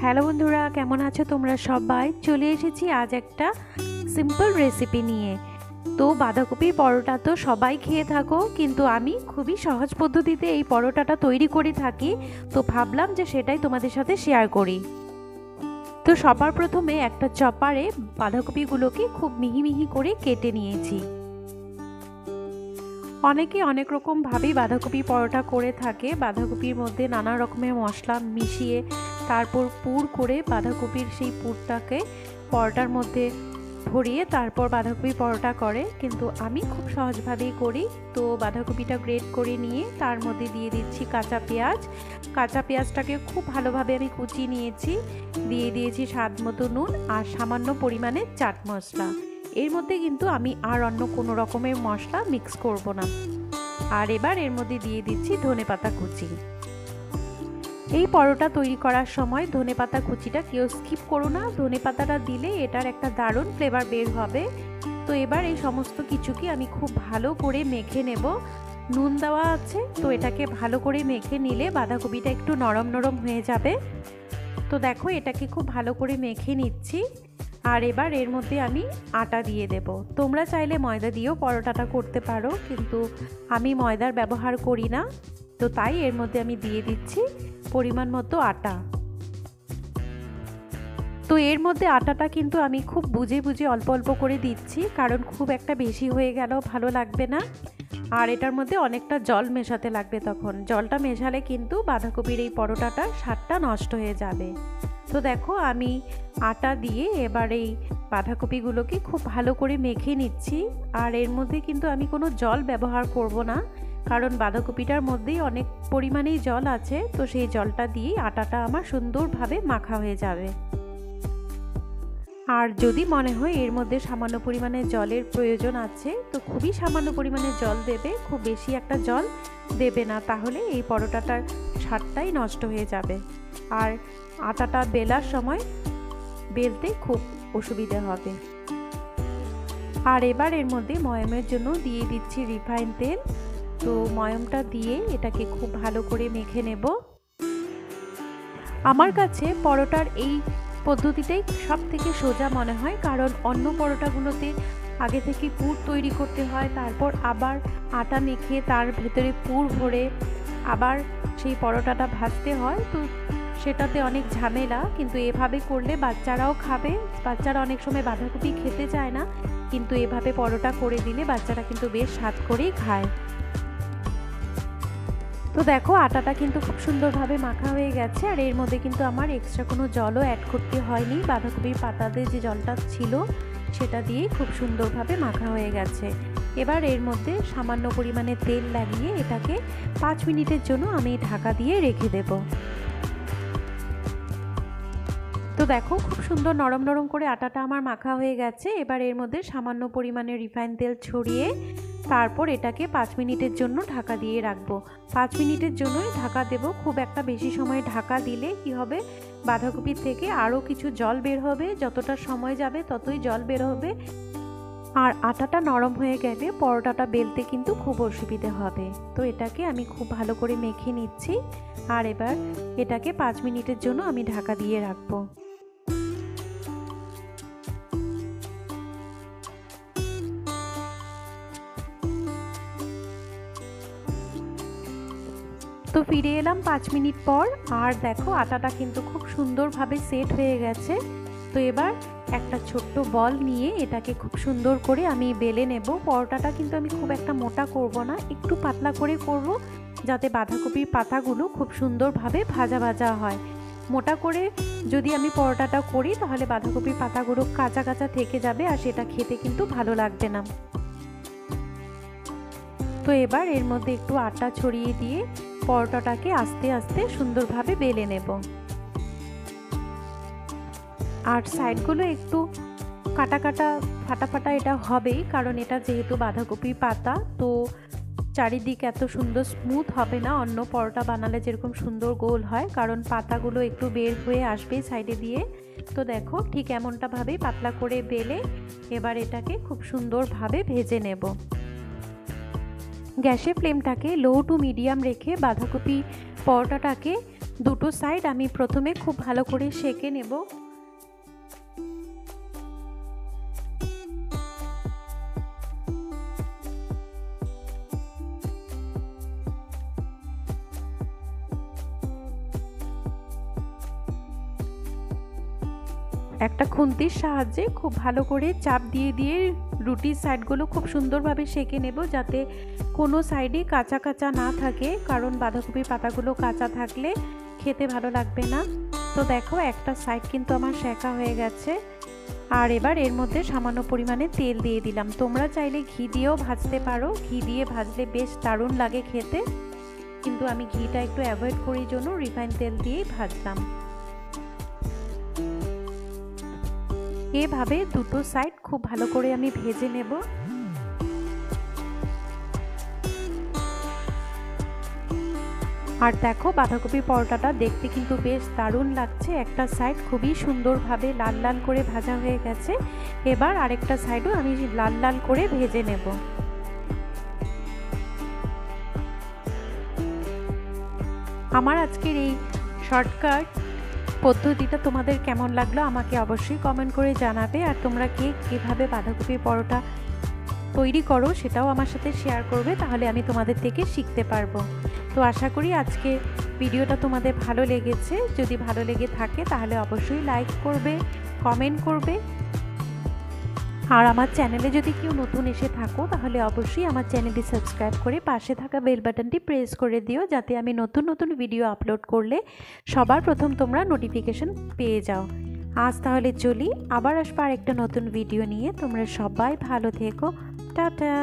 Hello বন্ধুরা, কেমন আছো তোমরা সবাই? চলে এসেছি আজ একটা সিম্পল রেসিপি নিয়ে। তো বাঁধাকপির পরোটা তো সবাই খেয়ে থাকো, কিন্তু আমি খুবই সহজ পদ্ধতিতে এই পরোটাটা তৈরি করে থাকি। তো ভাবলাম যে সেটাই তোমাদের সাথে শেয়ার করি। তো সবার প্রথমে একটা চপারে বাঁধাকপিগুলোকে খুব মিহি মিহি করে কেটে নিয়েছি। অনেকে অনেক রকমভাবেই বাঁধাকপি পরোটা করে থাকে। বাঁধাকপির মধ্যে নানা রকমের মশলা মিশিয়ে তারপর পুর করে বাঁধাকপির সেই পুরটাকে পরোটার মধ্যে ভরিয়ে তারপর বাঁধাকপি পরোটা করে, কিন্তু আমি খুব সহজভাবেই করি। তো বাঁধাকপিটা গ্রেট করে নিয়ে তার মধ্যে দিয়ে দিচ্ছি কাঁচা পেঁয়াজ। কাঁচা পেঁয়াজটাকে খুব ভালোভাবে আমি কুচিয়ে নিয়েছি। দিয়ে দিয়েছি স্বাদ মতো নুন আর সামান্য পরিমাণে চাট মশলা। এর মধ্যে কিন্তু আমি আর অন্য কোনো রকমের মশলা মিক্স করব না। আর এবার এর মধ্যে দিয়ে দিচ্ছি ধনেপাতা কুচি। এই পরোটা তৈরি করার সময় ধনেপাতা কুচিটা কেউ স্কিপ করো না। ধনেপাতাটা দিলে এটার একটা দারুণ ফ্লেভার বের হবে। তো এবার এই সমস্ত কিছুকে আমি খুব ভালো করে মেখে নেব। নুন দেওয়া আছে, তো এটাকে ভালো করে মেখে নিলে বাঁধাকপিটা একটু নরম নরম হয়ে যাবে। তো দেখো, এটাকে খুব ভালো করে মেখে নিচ্ছি। আর এবার এর মধ্যে আমি আটা দিয়ে দেব। তোমরা চাইলে ময়দা দিয়েও পরোটাটা করতে পারো, কিন্তু আমি ময়দার ব্যবহার করি না। তো তাই এর মধ্যে আমি দিয়ে দিচ্ছি পরিমাণ মতো আটা। তো এর মধ্যে আটাটা কিন্তু আমি খুব বুঝে বুঝে অল্প অল্প করে দিচ্ছি, কারণ খুব একটা বেশি হয়ে গেলেও ভালো লাগবে না। আর এটার মধ্যে অনেকটা জল মেশাতে লাগবে, তখন জলটা মেশালে কিন্তু বাঁধাকপির এই পরোটাটার স্বাদটা নষ্ট হয়ে যাবে। তো দেখো, আমি আটা দিয়ে এবার এই বাঁধাকপিগুলোকে খুব ভালো করে মেখে নিচ্ছি। আর এর মধ্যে কিন্তু আমি কোনো জল ব্যবহার করব না, কারণ বাঁধাকপিটার মধ্যেই অনেক পরিমাণেই জল আছে। তো সেই জলটা দিয়ে আটাটা আমার সুন্দরভাবে মাখা হয়ে যাবে। আর যদি মনে হয় এর মধ্যে সামান্য পরিমাণে জলের প্রয়োজন আছে, তো খুবই সামান্য পরিমাণে জল দেবে, খুব বেশি একটা জল দেবে না, তাহলে এই পরোটাটার স্বাদটাই নষ্ট হয়ে যাবে। আর আটাটা বেলার সময় বেলতে খুব অসুবিধে হবে। আর এবার এর মধ্যে ময়ামের জন্য দিয়ে দিচ্ছি রিফাইন তেল। তো ময়ামটা দিয়ে এটাকে খুব ভালো করে মেখে নেব। আমার কাছে পরোটার এই পদ্ধতিটাই সব থেকে সোজা মনে হয়, কারণ অন্য পরোটাগুলোতে আগে থেকে পুর তৈরি করতে হয়, তারপর আবার আটা মেখে তার ভেতরে পুর ভরে আবার সেই পরোটাটা ভাজতে হয়। তো সেটাতে অনেক ঝামেলা, কিন্তু এভাবে করলে বাচ্চারাও খাবে। বাচ্চারা অনেক সময় বাঁধাকপি খেতে চায় না, কিন্তু এভাবে পরোটা করে দিলে বাচ্চারা কিন্তু বেশ স্বাদ করেই খায়। তো দেখো, আটাটা কিন্তু খুব সুন্দরভাবে মাখা হয়ে গেছে। আর এর মধ্যে কিন্তু আমার এক্সট্রা কোনো জলও অ্যাড করতে হয়নি। বাঁধাকপির পাতাতে যে জলটা ছিল সেটা দিয়েই খুব সুন্দরভাবে মাখা হয়ে গেছে। এবার এর মধ্যে সামান্য পরিমাণে তেল লাগিয়ে এটাকে 5 মিনিটের জন্য আমি ঢাকা দিয়ে রেখে দেব। তো দেখো, খুব সুন্দর নরম নরম করে আটাটা আমার মাখা হয়ে গেছে। এবার এর মধ্যে সামান্য পরিমাণে রিফাইন তেল ছড়িয়ে তারপর এটাকে 5 মিনিটের জন্য ঢাকা দিয়ে রাখবো। 5 মিনিটের জন্যই ঢাকা দেব। খুব একটা বেশি সময় ঢাকা দিলে কি হবে, বাঁধাকপির থেকে আরও কিছু জল বের হবে। যতটা সময় যাবে ততই জল বের হবে। আর আটাটা নরম হয়ে গেলে পরোটাটা বেলতে কিন্তু খুব অসুবিধে হবে। তো এটাকে আমি খুব ভালো করে মেখে নিচ্ছি। আর এবার এটাকে 5 মিনিটের জন্য আমি ঢাকা দিয়ে রাখবো। তো ফিরে এলাম 5 মিনিট পর। আর দেখো, আটাটা কিন্তু খুব সুন্দরভাবে সেট হয়ে গেছে। তো এবার একটা ছোট্ট বল নিয়ে এটাকে খুব সুন্দর করে আমি বেলে নেব। পরোটাটা কিন্তু আমি খুব একটা মোটা করব না, একটু পাতলা করে করব, যাতে বাঁধাকপির পাতাগুলো খুব সুন্দরভাবে ভাজা ভাজা হয়। মোটা করে যদি আমি পরোটাটা করি তাহলে বাঁধাকপির পাতাগুলো কাঁচা কাঁচা থেকে যাবে, আর সেটা খেতে কিন্তু ভালো লাগবে না। তো এবার এর মধ্যে একটু আটা ছড়িয়ে দিয়ে পরোটাটাকে আস্তে আস্তে সুন্দরভাবে বেলে নেব। আর সাইডগুলো একটু কাটা কাটা ফাটা ফাটা এটা হবেই, কারণ এটা যেহেতু বাঁধাকপির পাতা, তো চারিদিক এত সুন্দর স্মুথ হবে না অন্য পরোটা বানালে যেরকম সুন্দর গোল হয়, কারণ পাতাগুলো একটু বের হয়ে আসবে সাইডে দিয়ে। তো দেখো, ঠিক এমনটাভাবেই পাতলা করে বেলে এবার এটাকে খুব সুন্দরভাবে ভেজে নেব। গ্যাসের ফ্লেমটাকে লো টু মিডিয়াম রেখে বাঁধাকপি পরোটাটাকে দুটো সাইড আমি প্রথমে খুব ভালো করে সেঁকে নেব। একটা খুন্তির সাহায্যে খুব ভালো করে চাপ দিয়ে দিয়ে রুটির সাইডগুলো খুব সুন্দরভাবে সেঁকে নেব, যাতে কোনো সাইডে কাঁচা কাঁচা না থাকে, কারণ বাঁধাকপির পাতাগুলো কাঁচা থাকলে খেতে ভালো লাগবে না। তো দেখো একটা সাইড কিন্তু আমার সেঁকা হয়ে গেছে। আর এবার এর মধ্যে সামান্য পরিমাণে তেল দিয়ে দিলাম। তোমরা চাইলে ঘি দিয়েও ভাজতে পারো, ঘি দিয়ে ভাজলে বেশ দারুণ লাগে খেতে, কিন্তু আমি ঘিটা একটু অ্যাভয়েড করার জন্য রিফাইন তেল দিয়েই ভাজলাম। এভাবে দুটো সাইড খুব ভালো করে আমি ভেজে নেব। আর দেখো বাঁধাকপির পরোটাটা দেখতে কিন্তু বেশ দারুণ লাগছে। একটা সাইড খুবই সুন্দরভাবে লাল লাল করে ভাজা হয়ে গেছে। এবার আরেকটা সাইডও আমি লাল লাল করে ভেজে নেব। আমার আজকের এই শর্টকাট পদ্ধতিটা তোমাদের কেমন লাগলো আমাকে অবশ্যই কমেন্ট করে জানাবে। আর তোমরা কীভাবে বাঁধাকপির পরোটা তৈরি করো সেটাও আমার সাথে শেয়ার করবে, তাহলে আমি তোমাদের থেকে শিখতে পারবো। তো আশা করি আজকে ভিডিওটা তোমাদের ভালো লেগেছে। যদি ভালো লেগে থাকে তাহলে অবশ্যই লাইক করবে, কমেন্ট করবে। আর আমার চ্যানেলে যদি কেউ নতুন এসে থাকো তাহলে অবশ্যই আমার চ্যানেলটি সাবস্ক্রাইব করে পাশে থাকা বেল বাটনটি প্রেস করে দিও, যাতে আমি নতুন নতুন ভিডিও আপলোড করলে সবার প্রথম তোমরা নোটিফিকেশন পেয়ে যাও। আজ তাহলে চলি, আবার আসবো আরেকটা নতুন ভিডিও নিয়ে। তোমরা সবাই ভালো থেকো, টাটা।